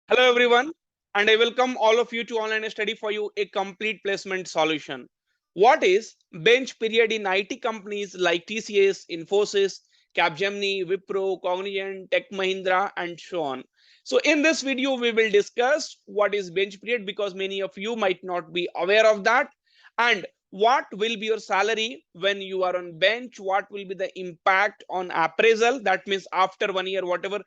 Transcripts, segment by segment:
Hello everyone, and I welcome all of you to Online Study for You, a complete placement solution. What is bench period in IT companies like TCS, Infosys, Capgemini, Wipro, Cognizant, Tech Mahindra, and so on? So in this video, we will discuss what is bench period because many of you might not be aware of that, and what will be your salary when you are on bench, what will be the impact on appraisal, that means after 1 year whatever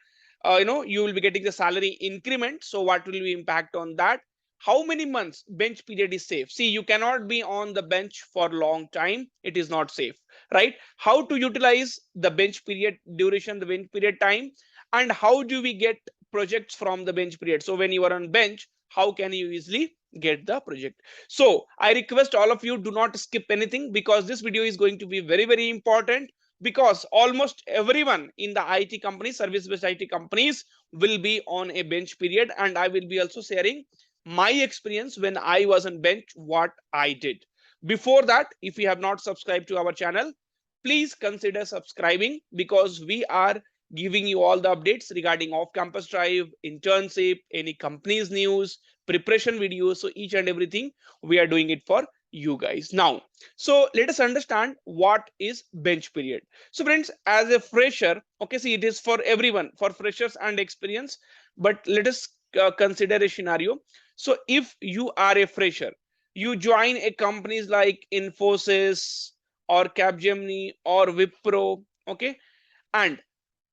you will be getting the salary increment. So what will be impact on that? How many months bench period is safe? See, you cannot be on the bench for long time, it is not safe, right? How to utilize the bench period duration, the bench period time, and how do we get projects from the bench period? So when you are on bench, how can you easily get the project? So I request all of you, do not skip anything because this video is going to be very important, because almost everyone in the IT companies, service-based IT companies, will be on a bench period, and I will be also sharing my experience when I was on bench, what I did. Before that, if you have not subscribed to our channel, please consider subscribing, because we are giving you all the updates regarding off-campus drive, internship, any company's news, preparation videos. So each and everything we are doing it for you guys. Now, so let us understand what is bench period. So friends, as a fresher, okay, see, it is for everyone, for freshers and experience, but let us consider a scenario. So if you are a fresher, you join a companies like Infosys or Capgemini or Wipro, okay, and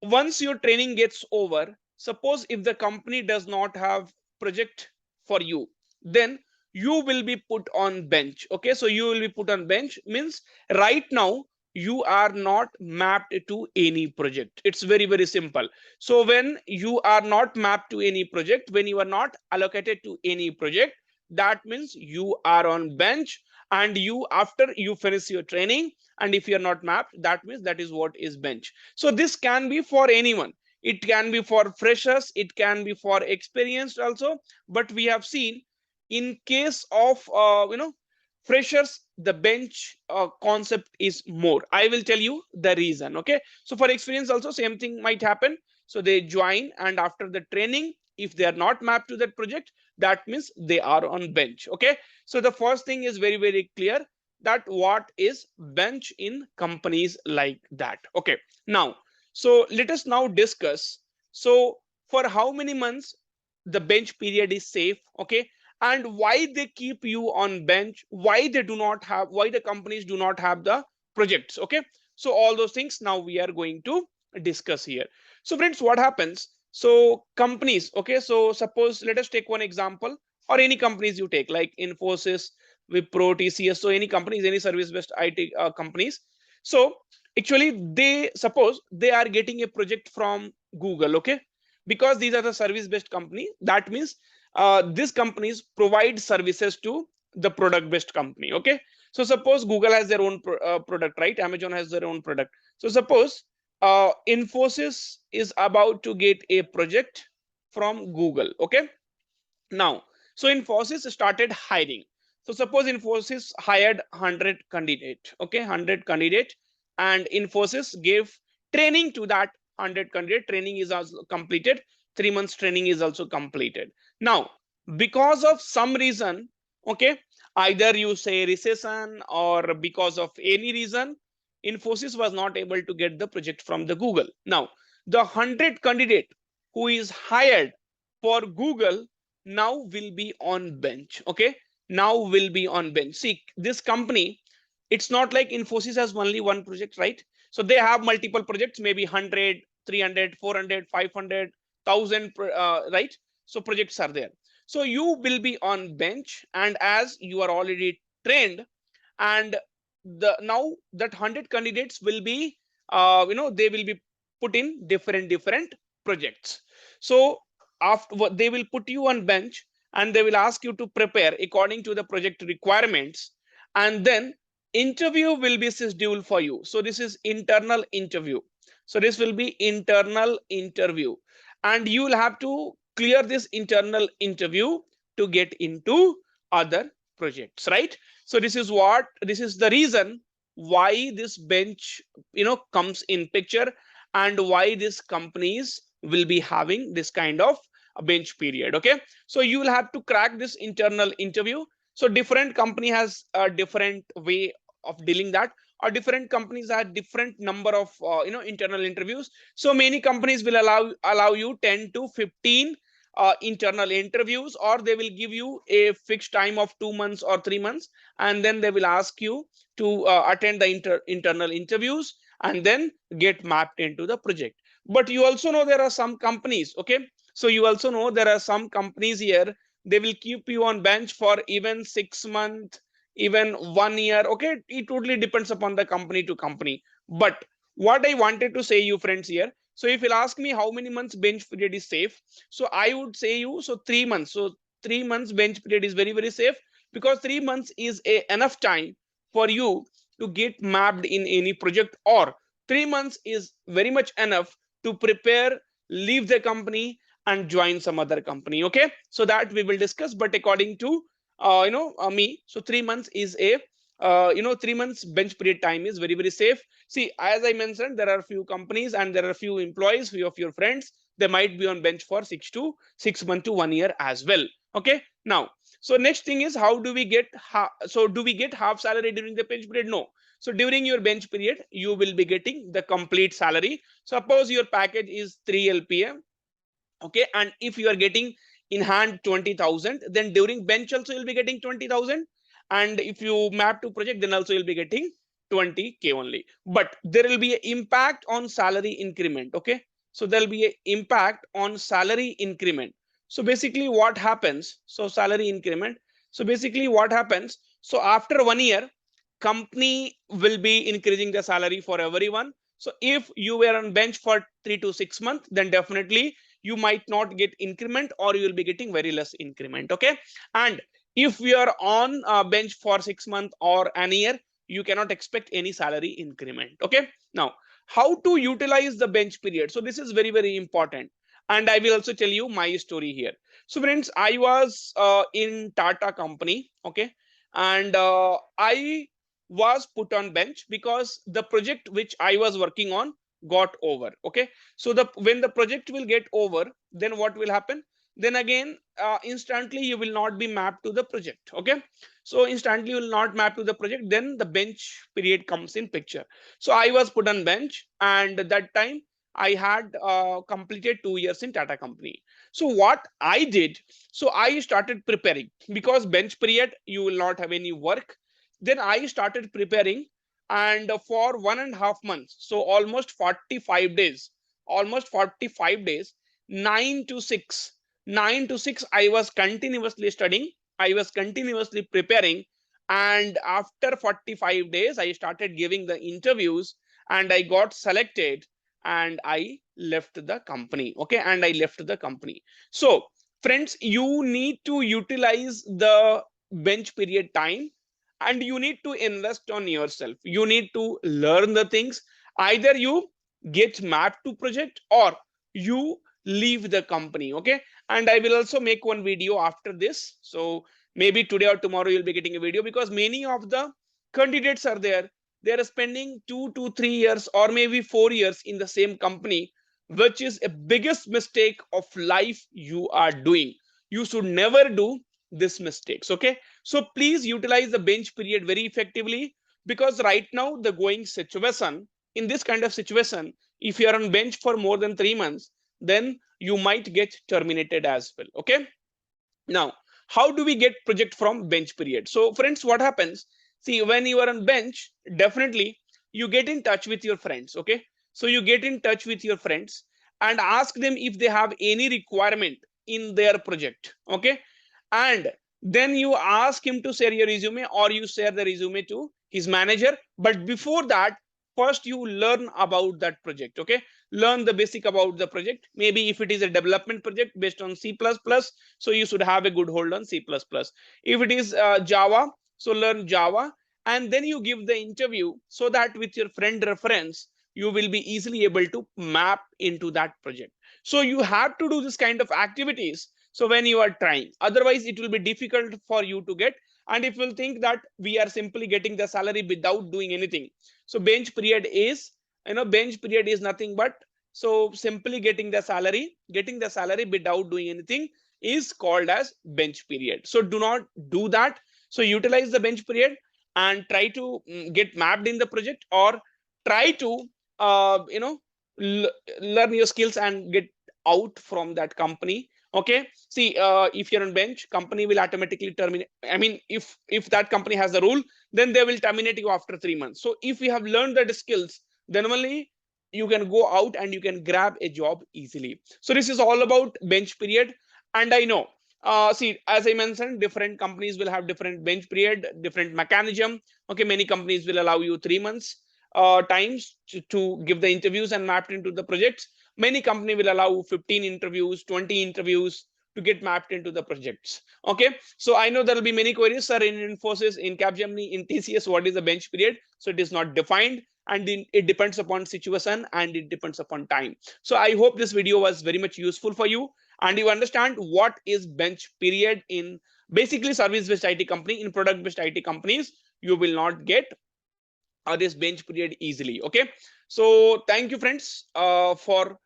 once your training gets over, suppose if the company does not have project for you, then you will be put on bench. Okay, so you will be put on bench means right now you are not mapped to any project. It's very simple. So when you are not mapped to any project, when you are not allocated to any project, that means you are on bench, and you, after you finish your training, and if you are not mapped, that means that is what is bench. So this can be for anyone. It can be for freshers, it can be for experienced also, but we have seen in case of freshers, the bench concept is more. I will tell you the reason. Okay, so for experience also same thing might happen. So they join, and after the training, if they are not mapped to that project, that means they are on bench. Okay, so the first thing is very clear, that what is bench in companies like that. Okay, now, so let us now discuss, so for how many months the bench period is safe, okay, and why they keep you on bench, why they do not have, why the companies do not have the projects. Okay, so all those things now we are going to discuss here. So friends, what happens, so companies, okay, so suppose let us take one example, or any companies you take like Infosys, Wipro, TCS, so any companies, any service based IT companies. So actually they, suppose they are getting a project from Google, okay, because these are the service based company, that means these companies provide services to the product based company. Okay, so suppose Google has their own product, right? Amazon has their own product. So suppose Infosys is about to get a project from Google. Okay, now, so Infosys started hiring. So suppose Infosys hired 100 candidate, okay, 100 candidate, and Infosys gave training to that 100 candidate. Training is also completed. 3 months training is also completed. Now, because of some reason, okay, either you say recession or because of any reason, Infosys was not able to get the project from the Google. Now, the 100 candidate who is hired for Google now will be on bench. Okay, now will be on bench. See, this company, it's not like Infosys has only one project, right? So they have multiple projects, maybe 100, 300, 400, 500, 1000, right? So projects are there. So you will be on bench, and as you are already trained, and the now that 100 candidates will be they will be put in different projects. So after, they will put you on bench, and they will ask you to prepare according to the project requirements, and then interview will be scheduled for you. So this is internal interview. So this will be internal interview, and you will have to clear this internal interview to get into other projects, right? So this is what, this is the reason why this bench comes in picture, and why these companies will be having this kind of bench period. Okay, so you will have to crack this internal interview. So different company has a different way of dealing that, or different companies have different number of internal interviews. So many companies will allow you 10 to 15 internal interviews, or they will give you a fixed time of 2 months or 3 months, and then they will ask you to attend the internal interviews and then get mapped into the project. But you also know there are some companies, okay, so you also know there are some companies here, they will keep you on bench for even 6 months, even 1 year. Okay, it totally depends upon the company to company. But what I wanted to say you friends here, so if you'll ask me how many months bench period is safe, so I would say you, so 3 months. So 3 months bench period is very, very safe, because 3 months is enough time for you to get mapped in any project, or 3 months is very much enough to prepare, leave the company and join some other company. Okay, so that we will discuss. But according to me, so 3 months is a 3 months bench period time is very, very safe. See, as I mentioned, there are few companies and there are few employees, few of your friends, they might be on bench for 6 months to 1 year as well. Okay, now, so next thing is, how do we get so do we get half salary during the bench period? No. So during your bench period you will be getting the complete salary. Suppose your package is 3 lpm, okay, and if you are getting in hand 20,000, then during bench also you'll be getting 20,000, and if you map to project, then also you'll be getting 20k only. But there will be an impact on salary increment. Okay, so there'll be an impact on salary increment. So basically what happens, so salary increment, so basically what happens, so after 1 year, company will be increasing the salary for everyone. So if you were on bench for 3 to 6 months, then definitely you might not get increment, or you will be getting very less increment. Okay, and if you are on bench for 6 months or an year, you cannot expect any salary increment. Okay, now, how to utilize the bench period? So this is very, very important, and I will also tell you my story here. So friends, I was in Tata company. Okay, and I was put on bench because the project which I was working on got over. Okay, so the when the project will get over, then what will happen? Then again, instantly you will not be mapped to the project. Okay, so instantly you will not map to the project, then the bench period comes in picture. So I was put on bench, and that time I had completed 2 years in Tata company. So what I did, so I started preparing, because bench period you will not have any work. Then I started preparing, and for 1.5 months, so almost 45 days, almost 45 days, 9 to 6, 9 to 6, I was continuously studying, I was continuously preparing. And after 45 days, I started giving the interviews, and I got selected, and I left the company. Okay, and I left the company. So friends, you need to utilize the bench period time, and you need to invest on yourself. You need to learn the things. Either you get mapped to project, or you leave the company. Okay, and I will also make one video after this. So maybe today or tomorrow you'll be getting a video, because many of the candidates are there, they are spending 2 to 3 years or maybe 4 years in the same company, which is a biggest mistake of life you are doing. You should never do this mistakes. Okay, so please utilize the bench period very effectively, because right now the going situation, in this kind of situation, if you are on bench for more than 3 months, then you might get terminated as well. Okay, now, how do we get project from bench period? So friends, what happens, see, when you are on bench, definitely you get in touch with your friends. Okay, so you get in touch with your friends and ask them if they have any requirement in their project. Okay, and then you ask him to share your resume, or you share the resume to his manager. But before that, first you learn about that project. Okay, learn the basic about the project. Maybe if it is a development project based on C++, so you should have a good hold on C++. If it is Java, so learn Java, and then you give the interview, so that with your friend reference you will be easily able to map into that project. So you have to do this kind of activities, so when you are trying, otherwise it will be difficult for you to get. And if you think that we are simply getting the salary without doing anything, so bench period is, bench period is nothing but So simply getting the salary without doing anything is called as bench period. So do not do that. So utilize the bench period and try to get mapped in the project, or try to you know learn your skills and get out from that company. Okay, see, if you're on bench, company will automatically terminate. I mean, if that company has the rule, then they will terminate you after 3 months. So if you have learned the skills, then only you can go out and you can grab a job easily. So this is all about bench period. And I know, see, as I mentioned, different companies will have different bench period, different mechanism. Okay, many companies will allow you 3 months times to give the interviews and mapped into the projects. Many company will allow 15 interviews, 20 interviews to get mapped into the projects. Okay, so I know there will be many queries, sir, in Infosys, in Capgemini, in TCS, what is the bench period? So it is not defined, and it depends upon situation and it depends upon time. So I hope this video was very much useful for you, and you understand what is bench period in basically service based IT company. In product based IT companies, you will not get this bench period easily. Okay, so thank you, friends, for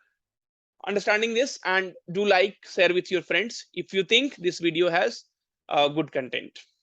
understanding this, and do like, share with your friends if you think this video has good content.